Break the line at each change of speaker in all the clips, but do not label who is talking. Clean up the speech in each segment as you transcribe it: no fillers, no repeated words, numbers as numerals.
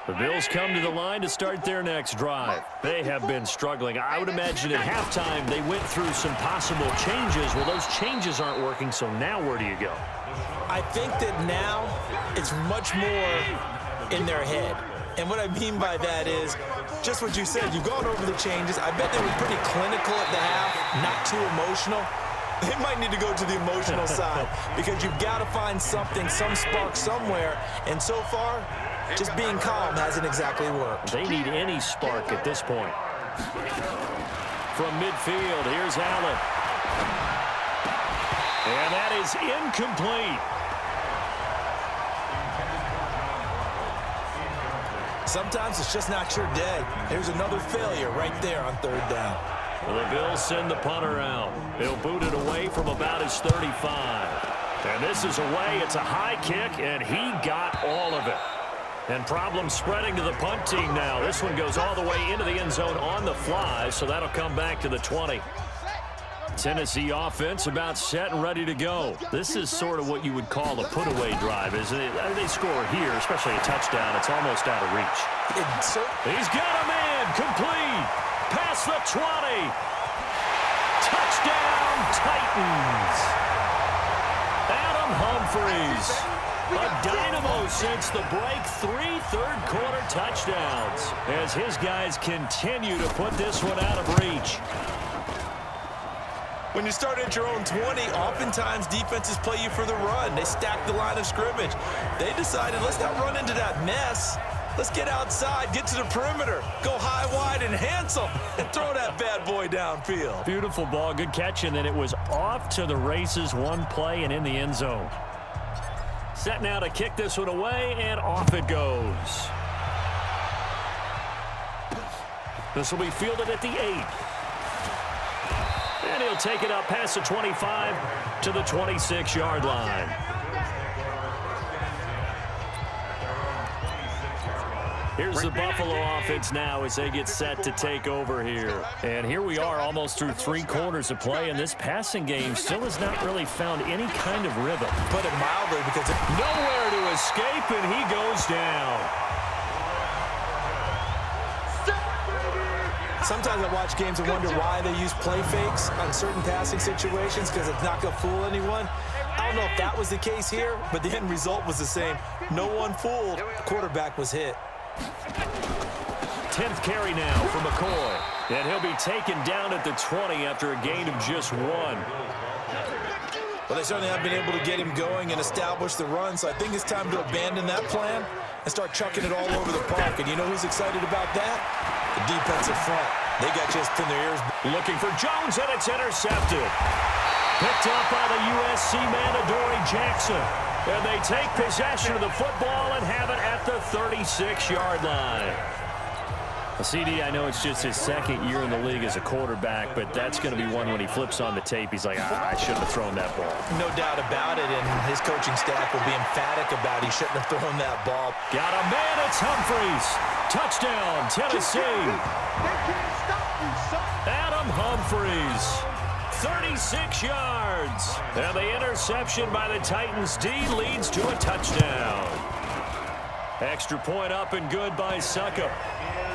The Bills come to the line to start their next drive. They have been struggling. I would imagine at halftime they went through some possible changes. Well, those changes aren't working, so now where do you go?
I think that now it's much more in their head. And what I mean by that is just what you said. You've gone over the changes. I bet they were pretty clinical at the half, not too emotional. They might need to go to the emotional side because you've got to find something, some spark somewhere. And so far, just being calm hasn't exactly worked.
They need any spark at this point. From midfield, here's Allen. And that is incomplete.
Sometimes it's just not your day. There's another failure right there on third down.
Well, the Bills send the punter out. He'll boot it away from about his 35. And this is away. It's a high kick, and he got all of it. And problems spreading to the punt team now. This one goes all the way into the end zone on the fly, so that'll come back to the 20. Tennessee offense about set and ready to go. This is sort of what you would call a put-away drive, isn't it? They score here, especially a touchdown. It's almost out of reach. He's got a man complete. Past the 20. Touchdown, Titans. Adam Humphries. A dynamo since the break. 3 third-quarter touchdowns as his guys continue to put this one out of reach.
When you start at your own 20, oftentimes defenses play you for the run. They stack the line of scrimmage. They decided, let's not run into that mess. Let's get outside, get to the perimeter, go high, wide, and handsome, and throw that bad boy downfield.
Beautiful ball, good catch, and then it was off to the races, one play and in the end zone. Set now to kick this one away, and off it goes. This will be fielded at the 8. And he'll take it up past the 25 to the 26-yard line. Here's the Buffalo offense now as they get set to take over here. And here we are almost through 3 quarters of play, and this passing game still has not really found any kind of rhythm.
Put it mildly because
nowhere to escape, and he goes down.
Sometimes I watch games and wonder why they use play fakes on certain passing situations because it's not going to fool anyone. I don't know if that was the case here, but the end result was the same. No one fooled. The quarterback was hit.
10th carry now for McCoy. And he'll be taken down at the 20 after a gain of just 1.
Well, they certainly have been able to get him going and establish the run, so I think it's time to abandon that plan and start chucking it all over the park. And you know who's excited about that? The defensive front. They got just in their ears.
Looking for Jones, and it's intercepted. Picked up by the USC man, Adoree Jackson. And they take possession of the football and have it at the 36-yard line. CD, I know it's just his second year in the league as a quarterback, but that's going to be one when he flips on the tape. He's like, I shouldn't have thrown that ball.
No doubt about it, and his coaching staff will be emphatic about he shouldn't have thrown that ball.
Got a man, it's Humphries. Touchdown, Tennessee. Adam Humphries, 36 yards. And the interception by the Titans D leads to a touchdown. Extra point up and good by Succop.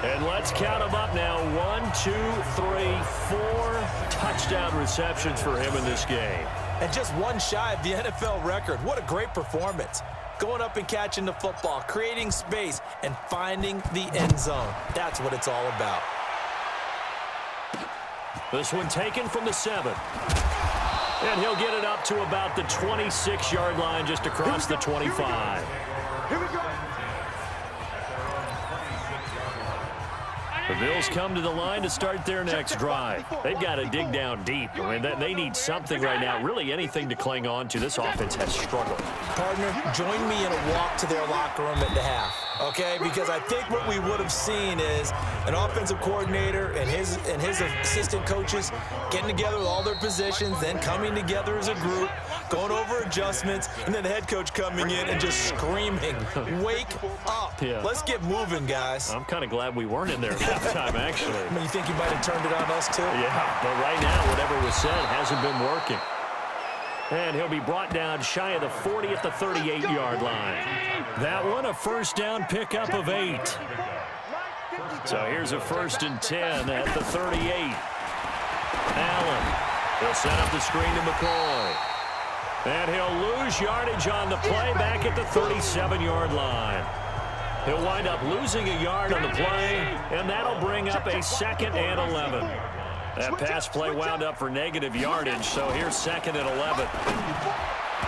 And let's count them up now. 1, 2, 3, 4 touchdown receptions for him in this game.
And just one shy of the NFL record. What a great performance. Going up and catching the football, creating space, and finding the end zone. That's what it's all about.
This one taken from the 7. And he'll get it up to about the 26-yard line, just across the 25.
Here we go.
The Bills come to the line to start their next drive. They've got to dig down deep. I mean, they need something right now, really anything to cling on to. This offense has struggled.
Partner, join me in a walk to their locker room at the half, okay? Because I think what we would have seen is an offensive coordinator and his assistant coaches getting together with all their positions, then coming together as a group, going over adjustments, and then the head coach coming in and just screaming, wake up.
Yeah.
Let's get moving, guys.
I'm kind of glad we weren't in there at halftime, actually.
I mean, you think you might have turned it on us, too?
Yeah, but right now, whatever was said hasn't been working. And he'll be brought down shy of the 40 at the 38-yard line. That one, a first down pickup of 8. So here's a 1st and 10 at the 38. Allen. He'll set up the screen to McCoy. And he'll lose yardage on the play back at the 37-yard line. He'll wind up losing a yard on the play, and that'll bring up a 2nd and 11. That pass play wound up for negative yardage, so here's 2nd and 11.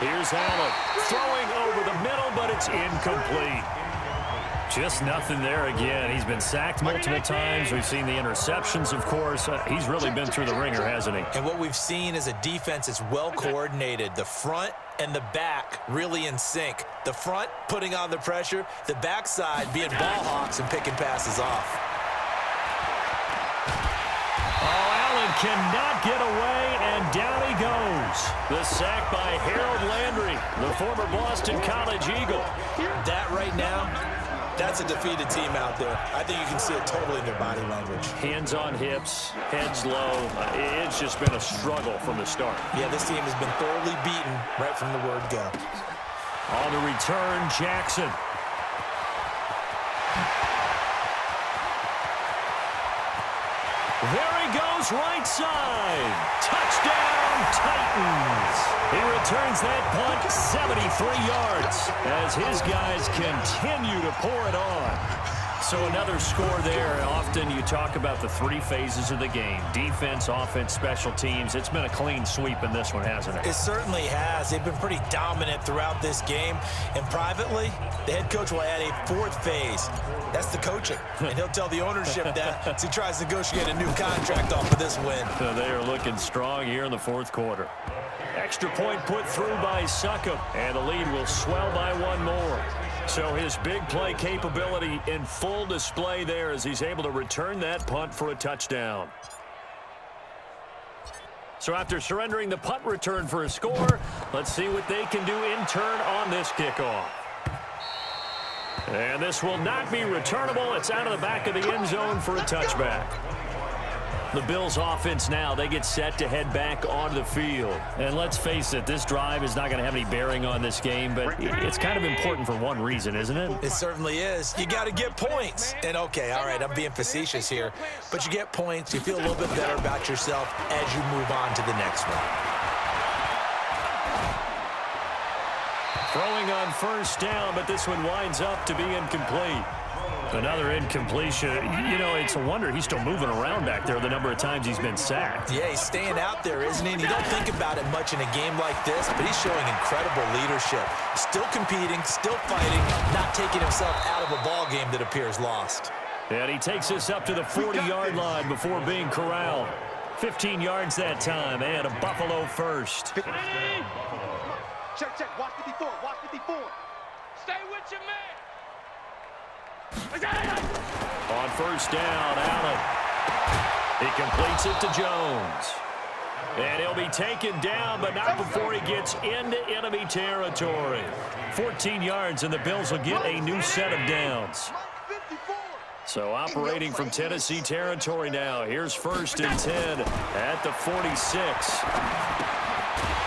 Here's Allen throwing over the middle, but it's incomplete. Just nothing there again. He's been sacked multiple times. We've seen the interceptions, of course. He's really been through the ringer, hasn't he?
And what we've seen is a defense that's well coordinated. The front and the back really in sync. The front putting on the pressure, the backside being ball hawks and picking passes off.
Oh, Allen cannot get away, and down he goes. The sack by Harold Landry, the former Boston College Eagle.
That right now, that's a defeated team out there. I think you can see it totally in their body language.
Hands on hips, heads low. It's just been a struggle from the start.
Yeah, this team has been thoroughly beaten right from the word go.
On the return, Jackson. There he goes, right side. Touchdown, Titans. He returns that punt 73 yards as his guys continue to pour it on. So another score there. Often you talk about the 3 phases of the game. Defense, offense, special teams. It's been a clean sweep in this one, hasn't it?
It certainly has. They've been pretty dominant throughout this game. And privately, the head coach will add a 4th phase. That's the coaching. And he'll tell the ownership that as he tries to negotiate a new contract off of this win.
So they are looking strong here in the 4th quarter. Extra point put through by Succop, and the lead will swell by 1 more. So his big play capability in full display there as he's able to return that punt for a touchdown. So after surrendering the punt return for a score, let's see what they can do in turn on this kickoff. And this will not be returnable. It's out of the back of the end zone for a touchback. The Bills offense now, they get set to head back onto the field. And let's face it, this drive is not going to have any bearing on this game, but it's kind of important for one reason, isn't it?
It certainly is. You got to get points. And okay, all right, I'm being facetious here, but you get points, you feel a little bit better about yourself as you move on to the next one.
Throwing on 1st down, but this one winds up to be incomplete. Another incompletion. You know, it's a wonder he's still moving around back there the number of times he's been sacked.
Yeah, he's staying out there, isn't he? And you don't think about it much in a game like this, but he's showing incredible leadership. Still competing, still fighting, not taking himself out of a ball game that appears lost.
And he takes us up to the 40-yard line before being corralled. 15 yards that time, and a Buffalo first.
Check, watch 54, watch 54. Stay with your man.
On 1st down, Allen. He completes it to Jones. And he'll be taken down, but not before he gets into enemy territory. 14 yards, and the Bills will get a new set of downs. So operating from Tennessee territory now. Here's 1st and 10 at the 46.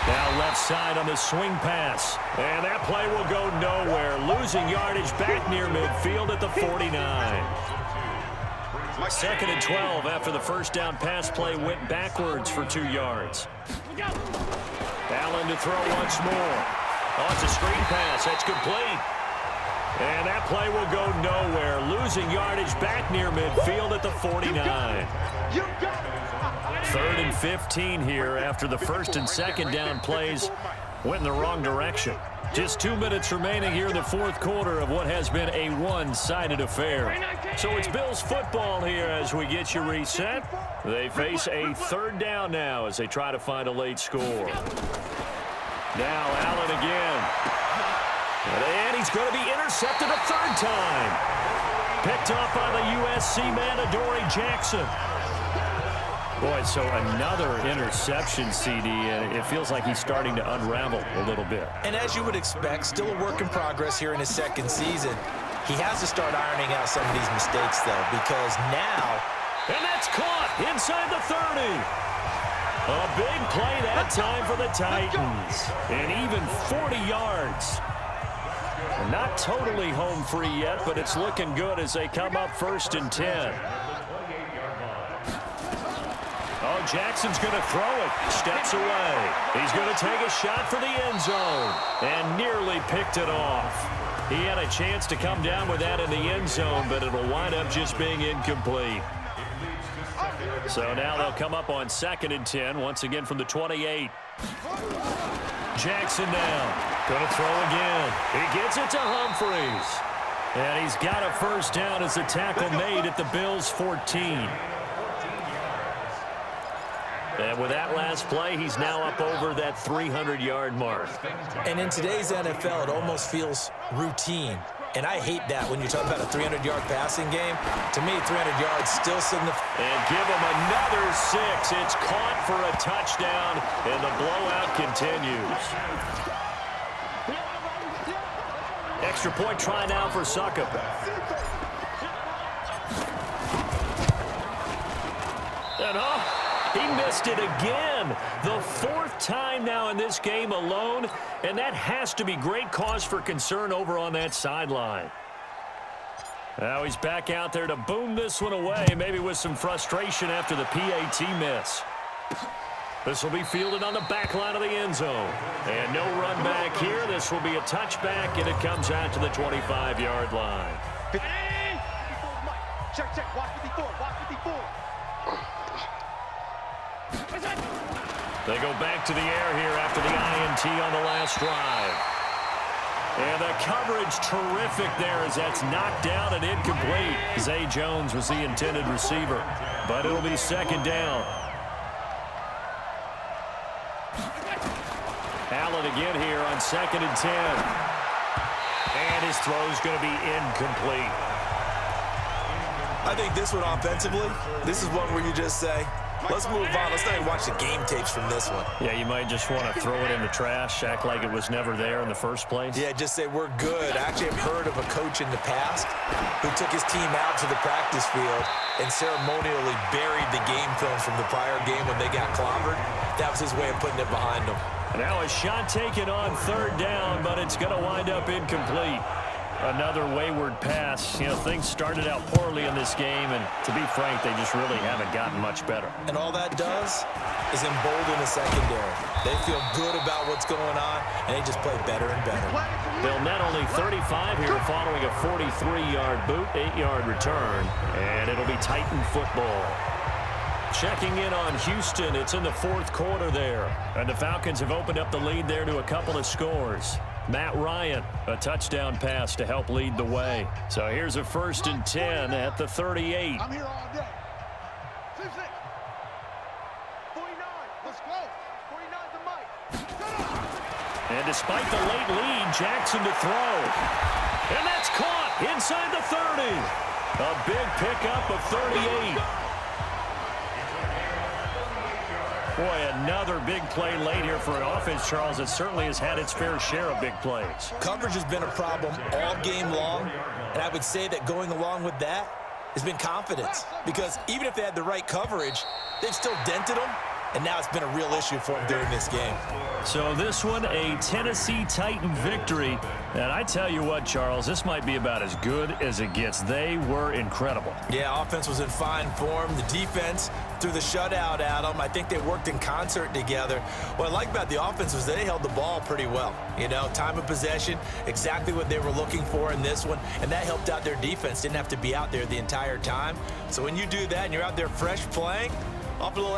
Now left side on the swing pass. And that play will go nowhere. Losing yardage back near midfield at the 49. 2nd and 12 after the 1st down pass play went backwards for 2 yards. Allen to throw once more. Oh, it's a screen pass. That's complete. And that play will go nowhere. Losing yardage back near midfield at the 49. 3rd and 15 here after the 1st and 2nd down plays went in the wrong direction. Just 2 minutes remaining here in the 4th quarter of what has been a one-sided affair. So it's Bills football here as we get you reset. They face a 3rd down now as they try to find a late score. Now Allen again. And he's going to be intercepted a 3rd time. Picked off by the USC man, Adoree Jackson. Boy, so another interception, CD, and it feels like he's starting to unravel a little bit. And as you would expect, still a work in progress here in his 2nd season. He has to start ironing out some of these mistakes, though, because now... And that's caught inside the 30. A big play that time for the Titans. And even 40 yards. Not totally home free yet, but it's looking good as they come up 1st and 10. Oh, Jackson's going to throw it. Steps away. He's going to take a shot for the end zone. And nearly picked it off. He had a chance to come down with that in the end zone, but it'll wind up just being incomplete. So now they'll come up on 2nd and 10, once again from the 28. Jackson now. Going to throw again. He gets it to Humphries. And he's got a first down as the tackle made at the Bills' 14. And with that last play, he's now up over that 300-yard mark.
And in today's NFL, it almost feels routine. And I hate that when you talk about a 300-yard passing game. To me, 300 yards still signifies.
And give him another 6. It's caught for a touchdown, and the blowout continues. Extra point try now for Succop. And he missed it again. The 4th time now in this game alone, and that has to be great cause for concern over on that sideline. Now he's back out there to boom this one away, maybe with some frustration after the PAT miss. This will be fielded on the back line of the end zone. And no run back here. This will be a touchback, and it comes out to the 25-yard line.
Check, check. Watch 54. Watch 54.
They go back to the air here after the INT on the last drive. And the coverage terrific there as that's knocked down and incomplete. Zay Jones was the intended receiver, but it'll be 2nd down. Allen again here on 2nd and 10. And his throw's going to be incomplete.
I think this one offensively, this is one where you just say, let's move on. Let's not even watch the game tapes from this one.
Yeah, you might just want to throw it in the trash, act like it was never there in the first place.
Yeah, just say we're good. I actually have heard of a coach in the past who took his team out to the practice field and ceremonially buried the game films from the prior game when they got clobbered. That was his way of putting it behind them.
Now a shot taken on 3rd down, but it's going to wind up incomplete. Another wayward pass. You know, things started out poorly in this game, and to be frank, they just really haven't gotten much better.
And all that does is embolden the secondary. They feel good about what's going on, and they just play better and better.
They'll net only 35 here following a 43-yard boot, 8-yard return, and it'll be Titan football. Checking in on Houston, it's in the 4th quarter there. And the Falcons have opened up the lead there to a couple of scores. Matt Ryan, a touchdown pass to help lead the way. So here's a 1st and 10 at the 38.
I'm here all day. 6-6. 49. Let's go. 49's the mic.
And despite the late lead, Jackson to throw. And that's caught inside the 30. A big pickup of 38. Boy, another big play late here for an offense, Charles, that certainly has had its fair share of big plays.
Coverage has been a problem all game long, and I would say that going along with that has been confidence. Because even if they had the right coverage, they've still dented them, and now it's been a real issue for them during this game.
So this one, a Tennessee Titan victory. And I tell you what, Charles, this might be about as good as it gets. They were incredible.
Yeah, offense was in fine form. The defense threw the shutout at them. I think they worked in concert together. What I like about the offense was they held the ball pretty well. You know, time of possession, exactly what they were looking for in this one. And that helped out their defense. Didn't have to be out there the entire time. So when you do that and you're out there fresh playing, off a little